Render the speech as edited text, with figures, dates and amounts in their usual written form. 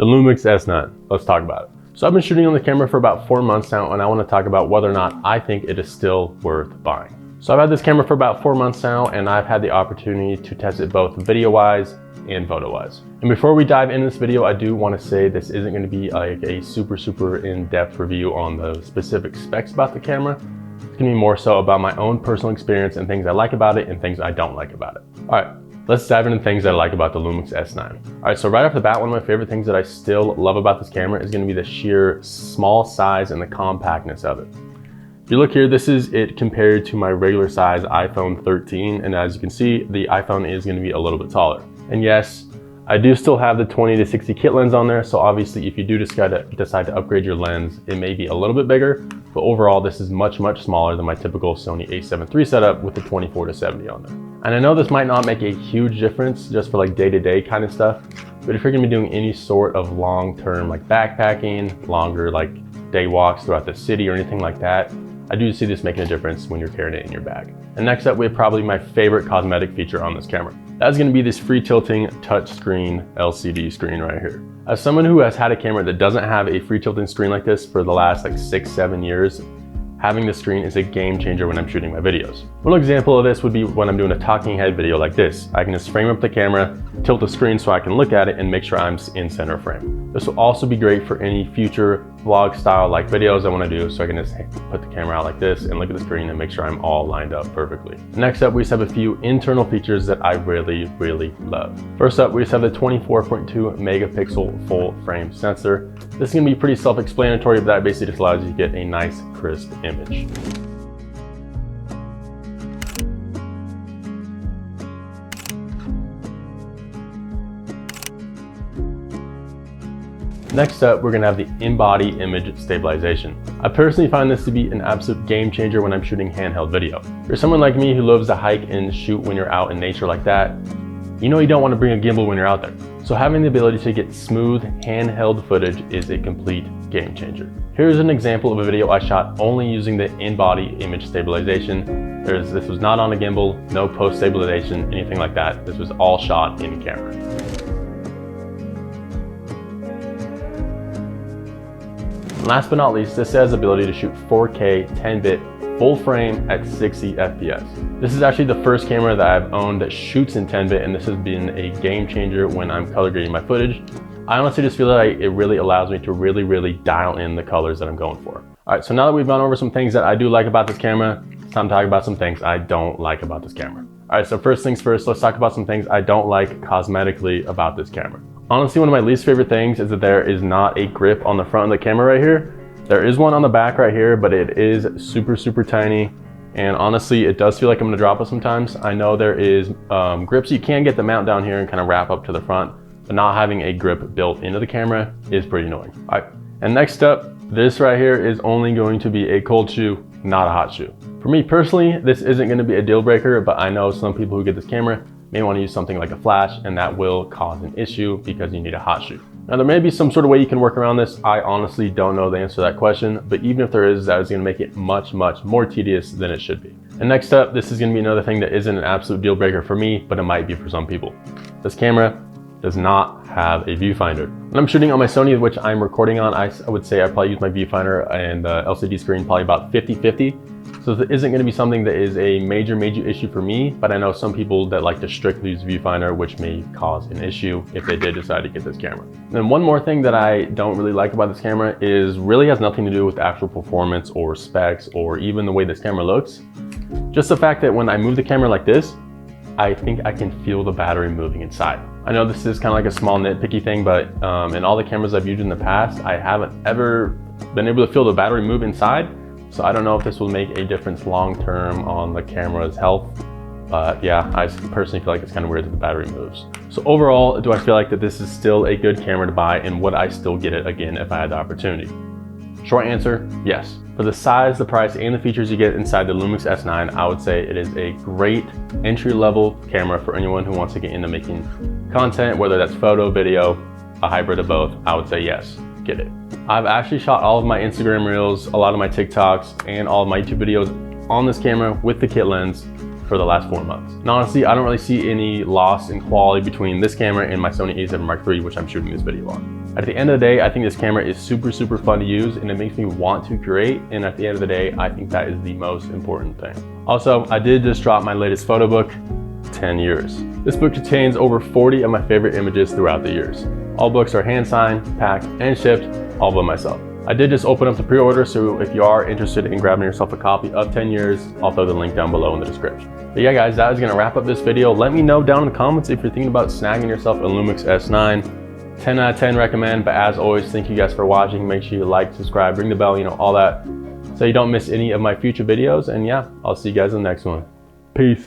The LUMIX S9, let's talk about it. So I've been shooting on the camera for about 4 months now, and I want to talk about whether or not I think it is still worth buying. So I've had this camera for about 4 months now, and I've had the opportunity to test it both video-wise and photo-wise. And before we dive into this video, I do want to say this isn't going to be like a super in-depth review on the specific specs about the camera. It's going to be more so about my own personal experience and things I like about it and things I don't like about it. All right. Let's dive into things that I like about the LUMIX S9. All right, so right off the bat, one of my favorite things that I still love about this camera is going to be the sheer small size and the compactness of it. If you look here, this is it compared to my regular size iPhone 13, and as you can see, the iPhone is going to be a little bit taller. And yes, I do still have the 20-60 kit lens on there, so obviously if you do decide to upgrade your lens, it may be a little bit bigger, but overall this is much smaller than my typical Sony a7 III setup with the 24-70 on there. And I know this might not make a huge difference just for like day-to-day kind of stuff, but if you're gonna be doing any sort of long-term like backpacking, longer like day walks throughout the city or anything like that, I do see this making a difference when you're carrying it in your bag. And next up, we have probably my favorite cosmetic feature on this camera. That's gonna be this free tilting touchscreen LCD screen right here. As someone who has had a camera that doesn't have a free tilting screen like this for the last like 6-7 years, having the screen is a game changer when I'm shooting my videos. One example of this would be when I'm doing a talking head video like this. I can just frame up the camera, tilt the screen so I can look at it and make sure I'm in center frame. This will also be great for any future vlog style like videos I want to do, so I can just put the camera out like this and look at the screen and make sure I'm all lined up perfectly. Next up, we just have a few internal features that I really love. First up, we just have the 24.2 megapixel full frame sensor. This is going to be pretty self-explanatory, but that basically just allows you to get a nice crisp image. Next up, we're gonna have the in-body image stabilization. I personally find this to be an absolute game changer when I'm shooting handheld video. If you're someone like me who loves to hike and shoot when you're out in nature like that, you know you don't want to bring a gimbal when you're out there. So having the ability to get smooth handheld footage is a complete game changer. Here's an example of a video I shot only using the in-body image stabilization. This was not on a gimbal, no post stabilization, anything like that. This was all shot in camera. And last but not least, this has the ability to shoot 4K 10-bit full frame at 60 FPS. This is actually the first camera that I've owned that shoots in 10-bit, and this has been a game changer when I'm color grading my footage. I honestly just feel like it really allows me to really dial in the colors that I'm going for. All right, so now that we've gone over some things that I do like about this camera, it's time to talk about some things I don't like about this camera. All right, so first things first, let's talk about some things I don't like cosmetically about this camera. Honestly, one of my least favorite things is that there is not a grip on the front of the camera right here. There is one on the back right here, but it is super tiny. And honestly, it does feel like I'm gonna drop it sometimes. I know there is grips you can get the mount down here and kind of wrap up to the front, but not having a grip built into the camera is pretty annoying. All right, and next up, this right here is only going to be a cold shoe, not a hot shoe. For me personally, this isn't gonna be a deal breaker, but I know some people who get this camera may want to use something like a flash, and that will cause an issue because you need a hot shoe. Now there may be some sort of way you can work around this. I honestly don't know the answer to that question, but even if there is, that is going to make it much more tedious than it should be. And next up, this is going to be another thing that isn't an absolute deal breaker for me, but it might be for some people. This camera does not have a viewfinder. When I'm shooting on my Sony, which I'm recording on, I would say I probably use my viewfinder and the LCD screen probably about 50-50. So this isn't going to be something that is a major issue for me, but I know some people that like to strictly use viewfinder, which may cause an issue if they did decide to get this camera. And one more thing that I don't really like about this camera is really has nothing to do with actual performance or specs or even the way this camera looks. Just the fact that when I move the camera like this, I think I can feel the battery moving inside. I know this is kind of like a small nitpicky thing, but in all the cameras I've used in the past, I haven't ever been able to feel the battery move inside. So I don't know if this will make a difference long-term on the camera's health, but yeah, I personally feel like it's kind of weird that the battery moves. So overall, do I feel like that this is still a good camera to buy, and would I still get it again if I had the opportunity? Short answer, yes. For the size, the price, and the features you get inside the LUMIX S9, I would say it is a great entry-level camera for anyone who wants to get into making content, whether that's photo, video, a hybrid of both. I would say yes, get it. I've actually shot all of my Instagram reels, a lot of my TikToks, and all of my YouTube videos on this camera with the kit lens for the last 4 months. And honestly, I don't really see any loss in quality between this camera and my Sony a7 Mark III, which I'm shooting this video on. At the end of the day, I think this camera is super fun to use and it makes me want to create. And at the end of the day, I think that is the most important thing. Also, I did just drop my latest photo book, 10 years. This book contains over 40 of my favorite images throughout the years. All books are hand signed, packed, and shipped all by myself. I did just open up the pre-order, so if you are interested in grabbing yourself a copy of 10 years, I'll throw the link down below in the description. But yeah guys, that is gonna wrap up this video. Let me know down in the comments if you're thinking about snagging yourself a LUMIX S9. 10 out of 10 recommend, but as always, thank you guys for watching. Make sure you like, subscribe, ring the bell, you know, all that, so you don't miss any of my future videos. And yeah, I'll see you guys in the next one. Peace.